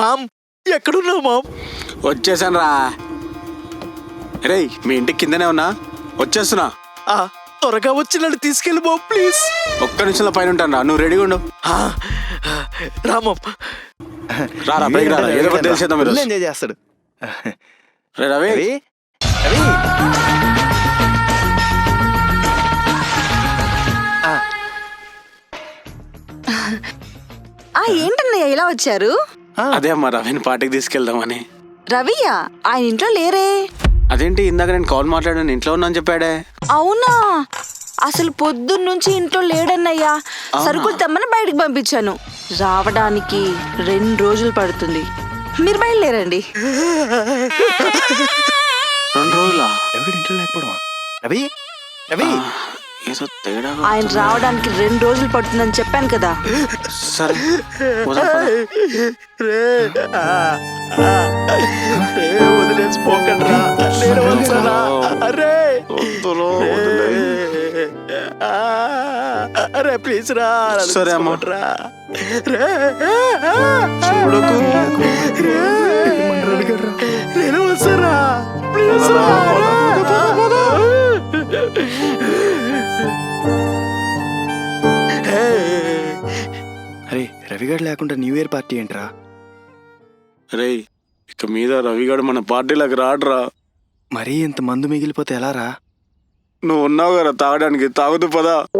Ma'am ఎక్కడున్నావు ma'am? వచ్చేసాను రా. రేయ్ మీ ఇంటికి కిందనే ఉన్నా, వచ్చేస్తున్నా. త్వరగా వచ్చి నన్ను తీసుకెళ్ళి మామ్ ప్లీజ్. ఒక్క నిమిషంలో పైన ఉంటాను రా, నువ్వు రెడీగా ఉండు. రామం రారా పైకి రారా, ఏదో ఒకటి తెలిసేద్దాం మీరు. ఎంజాయ్ చేస్తాడు. రే రవి, రవి రవి ఏంటన్నయ్య ఇలా వచ్చారు? అదే అమ్మా రవిని పార్టీకి తీసుకెళ్దామని. రవియా ఆయన ఇంట్లో లేరే? అదేంటి ఇందాక నేను కాల్ మాట్లాడాను ఇంట్లో ఉన్నా అని చెప్పాడే. అవునా? అసలు పొద్దున్నుంచి ఇంట్లో లేడన్నయ్యా. సరుకులు తెమ్మని బయటకు పంపించాను. రావడానికి 2 రోజులు పడుతుంది. మీరు బయలుదేరండి. 2 రోజులా? రవి ఇంట్లో లేకపోవడం. రవి రవి ఏదో తేడా. ఆయన రావడానికి 2 రోజులు పడుతుందని చెప్పాను కదా. సరే పోదాం పద. వదిలేసిపోకండి రా. నేను వస్తానా? అరే అరే ప్లీజ్ రా. సరే అమ్మా. చూడకు, నేను వస్తారా ప్లీజ్ రా. అరే రవిగాడు లేకుండా న్యూ ఇయర్ పార్టీ ఏంట్రా? రేయ్ ఇక మీద రవిగాడు మన పార్టీలకు రాడురా. మరీ ఇంత మందు మిగిలిపోతే ఎలా రా? నువ్వు ఉన్నావు కదా తాగడానికి, తాగుతూ పదా.